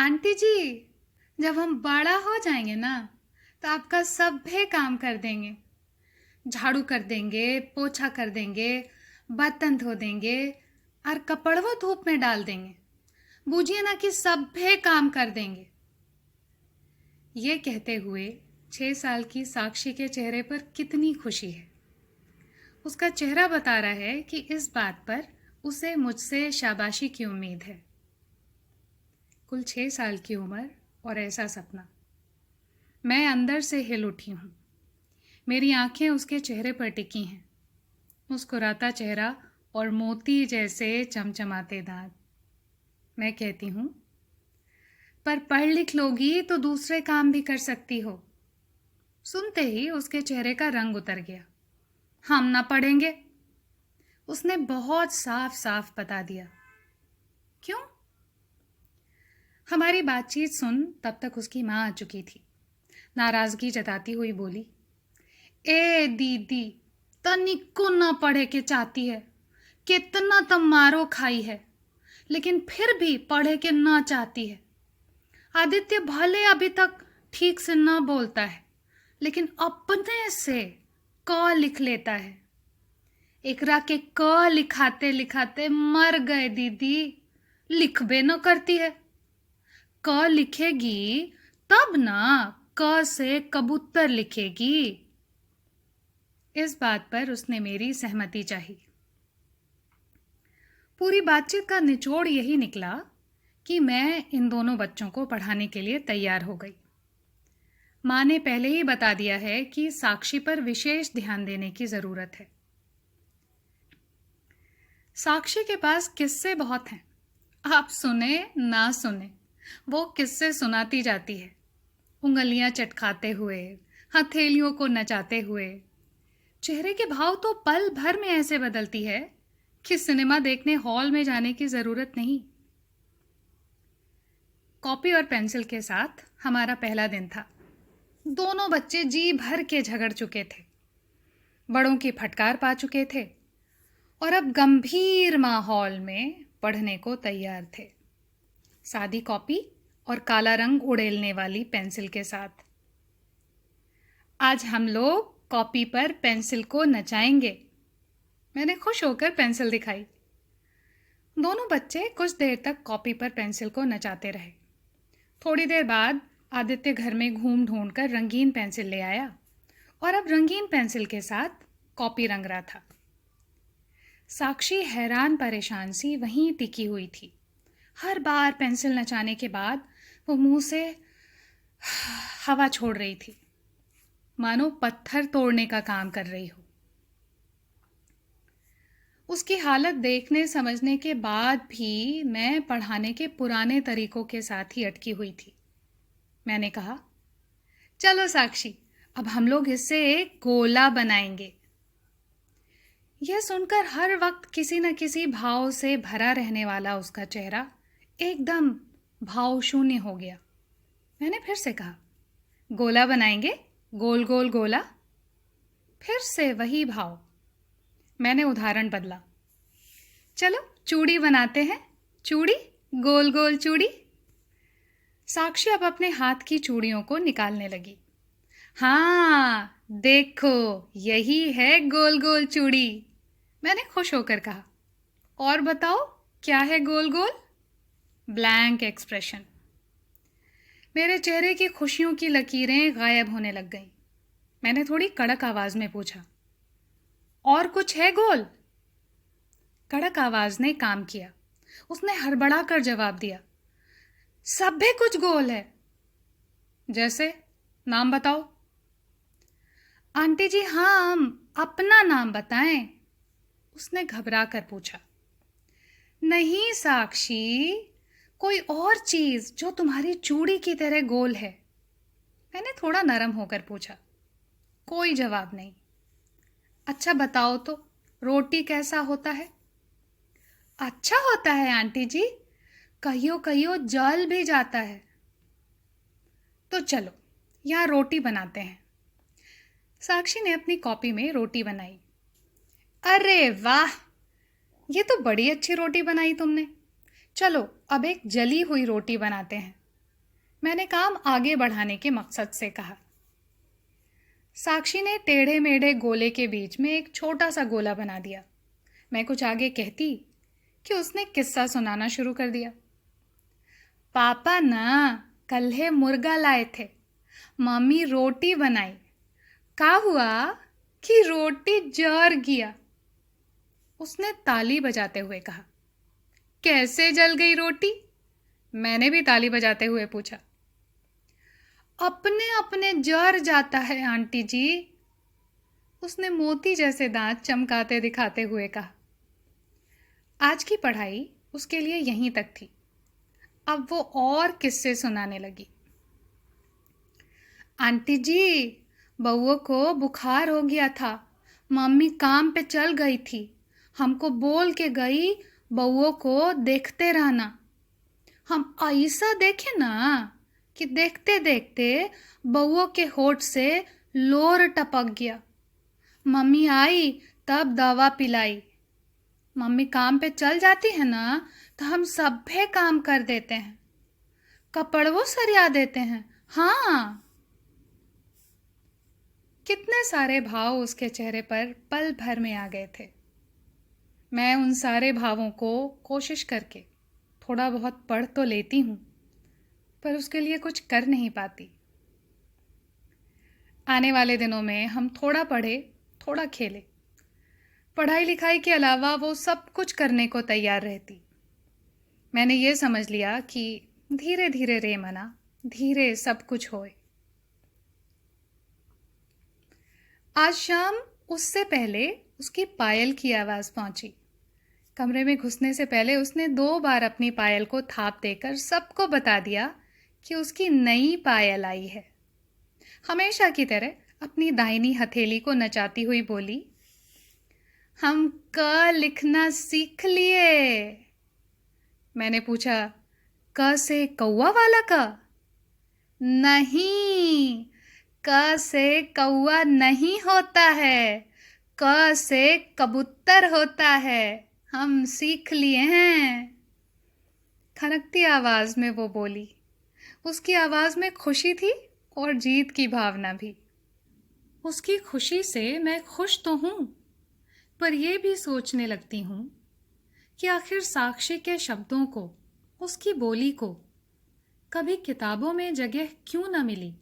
Aunty जी, जब हम बड़ा हो जाएंगे ना तो आपका सभे काम कर देंगे। झाड़ू कर देंगे, पोछा कर देंगे, बर्तन धो देंगे और कपड़वो धूप में डाल देंगे। बूझिए ना कि सभे काम कर देंगे। ये कहते हुए 6 साल की साक्षी के चेहरे पर कितनी खुशी है। उसका चेहरा बता रहा है कि इस बात पर उसे मुझसे शाबाशी की उम्मीद है। कुल 6 साल की उम्र और ऐसा सपना। मैं अंदर से हिल उठी हूँ। मेरी आंखें उसके चेहरे पर टिकी हैं। मुस्कुराता चेहरा और मोती जैसे चमचमाते दांत। मैं कहती हूँ, पर पढ़ लिख लोगी तो दूसरे काम भी कर सकती हो। सुनते ही उसके चेहरे का रंग उतर गया। हम ना पढ़ेंगे, उसने बहुत साफ साफ बता दिया। क्यों? हमारी बातचीत सुन तब तक उसकी माँ आ चुकी थी। नाराजगी जताती हुई बोली, ए दीदी, तनिको ना पढ़े के चाहती है। कितना तम मारो खाई है, लेकिन फिर भी पढ़े के ना चाहती है। आदित्य भले अभी तक ठीक से ना बोलता है, लेकिन अपने से क लिख लेता है। एकरा के क लिखाते लिखाते मर गए दीदी। लिखबे न करती है। क लिखेगी तब ना क से कबूतर लिखेगी। इस बात पर उसने मेरी सहमति चाही। पूरी बातचीत का निचोड़ यही निकला कि मैं इन दोनों बच्चों को पढ़ाने के लिए तैयार हो गई। माँ ने पहले ही बता दिया है कि साक्षी पर विशेष ध्यान देने की जरूरत है। साक्षी के पास किस्से बहुत हैं। आप सुने ना सुने, वो किस्से सुनाती जाती है। उंगलियां चटकाते हुए, हथेलियों को नचाते हुए। चेहरे के भाव तो पल भर में ऐसे बदलती है कि सिनेमा देखने हॉल में जाने की जरूरत नहीं। कॉपी और पेंसिल के साथ हमारा पहला दिन था। दोनों बच्चे जी भर के झगड़ चुके थे, बड़ों की फटकार पा चुके थे और अब गंभीर माहौल में पढ़ने को तैयार थे। सादी कॉपी और काला रंग उड़ेलने वाली पेंसिल के साथ। आज हम लोग कॉपी पर पेंसिल को नचाएंगे। मैंने खुश होकर पेंसिल दिखाई। दोनों बच्चे कुछ देर तक कॉपी पर पेंसिल को नचाते रहे। थोड़ी देर बाद आदित्य घर में घूम ढूंढ कर रंगीन पेंसिल ले आया और अब रंगीन पेंसिल के साथ कॉपी रंग रहा था। साक्षी हैरान परेशान सी वहीं टिकी हुई थी। हर बार पेंसिल नचाने के बाद वो मुंह से हवा छोड़ रही थी, मानो पत्थर तोड़ने का काम कर रही हो। उसकी हालत देखने समझने के बाद भी मैं पढ़ाने के पुराने तरीकों के साथ ही अटकी हुई थी। मैंने कहा, चलो साक्षी, अब हम लोग इससे एक गोला बनाएंगे। यह सुनकर हर वक्त किसी न किसी भाव से भरा रहने वाला उसका चेहरा एकदम भाव शून्य हो गया। मैंने फिर से कहा, गोला बनाएंगे, गोल गोल गोला। फिर से वही भाव। मैंने उदाहरण बदला, चलो चूड़ी बनाते हैं, चूड़ी, गोल गोल चूड़ी। साक्षी अब अपने हाथ की चूड़ियों को निकालने लगी। हाँ देखो, यही है गोल गोल चूड़ी। मैंने खुश होकर कहा, और बताओ क्या है गोल गोल? Blank expression. मेरे चेहरे की खुशियों की लकीरें गायब होने लग गईं। मैंने थोड़ी कड़क आवाज में पूछा, और कुछ है गोल? कड़क आवाज ने काम किया। उसने हड़बड़ा कर जवाब दिया, सब भी कुछ गोल है। जैसे? नाम बताओ। आंटी जी, हाँ, अपना नाम बताएं। उसने घबरा कर पूछा। नहीं साक्षी, कोई और चीज जो तुम्हारी चूड़ी की तरह गोल है। मैंने थोड़ा नरम होकर पूछा। कोई जवाब नहीं। अच्छा बताओ तो, रोटी कैसा होता है? अच्छा होता है आंटी जी, कहियो कहियो जल भी जाता है। तो चलो यहाँ रोटी बनाते हैं। साक्षी ने अपनी कॉपी में रोटी बनाई। अरे वाह, ये तो बड़ी अच्छी रोटी बनाई तुमने। चलो अब एक जली हुई रोटी बनाते हैं। मैंने काम आगे बढ़ाने के मकसद से कहा। साक्षी ने टेढ़े मेढ़े गोले के बीच में एक छोटा सा गोला बना दिया। मैं कुछ आगे कहती कि उसने किस्सा सुनाना शुरू कर दिया। पापा ना कल्हे मुर्गा लाए थे, मम्मी रोटी बनाई, का हुआ कि रोटी जर गया। उसने ताली बजाते हुए कहा। कैसे जल गई रोटी? मैंने भी ताली बजाते हुए पूछा। अपने अपने जर जाता है आंटी जी, उसने मोती जैसे दांत चमकाते दिखाते हुए कहा। आज की पढ़ाई उसके लिए यहीं तक थी। अब वो और किस्से सुनाने लगी। आंटी जी, बउओ को बुखार हो गया था, मम्मी काम पे चल गई थी, हमको बोल के गई बउओ को देखते रहना। हम ऐसा देखे ना कि देखते देखते बउओ के होठ से लोर टपक गया। मम्मी आई तब दवा पिलाई। मम्मी काम पे चल जाती है ना तो हम सभे काम कर देते हैं, कपड़वो सरिया देते हैं। हाँ, कितने सारे भाव उसके चेहरे पर पल भर में आ गए थे। मैं उन सारे भावों को कोशिश करके थोड़ा बहुत पढ़ तो लेती हूँ, पर उसके लिए कुछ कर नहीं पाती। आने वाले दिनों में हम थोड़ा पढ़े, थोड़ा खेले। पढ़ाई लिखाई के अलावा वो सब कुछ करने को तैयार रहती। मैंने ये समझ लिया कि धीरे धीरे रे मना, धीरे सब कुछ होए। आज शाम उससे पहले उसकी पायल की आवाज़ पहुंची। कमरे में घुसने से पहले उसने 2 बार अपनी पायल को थाप देकर सबको बता दिया कि उसकी नई पायल आई है। हमेशा की तरह अपनी दाहिनी हथेली को नचाती हुई बोली, हम क लिखना सीख लिए। मैंने पूछा, क से कौवा वाला क? नहीं, क से कौवा नहीं होता है, क से कबूतर होता है। हम सीख लिए हैं। खनकती आवाज में वो बोली। उसकी आवाज में खुशी थी और जीत की भावना भी। उसकी खुशी से मैं खुश तो हूं, पर यह भी सोचने लगती हूं कि आखिर साक्षी के शब्दों को, उसकी बोली को कभी किताबों में जगह क्यों न मिली।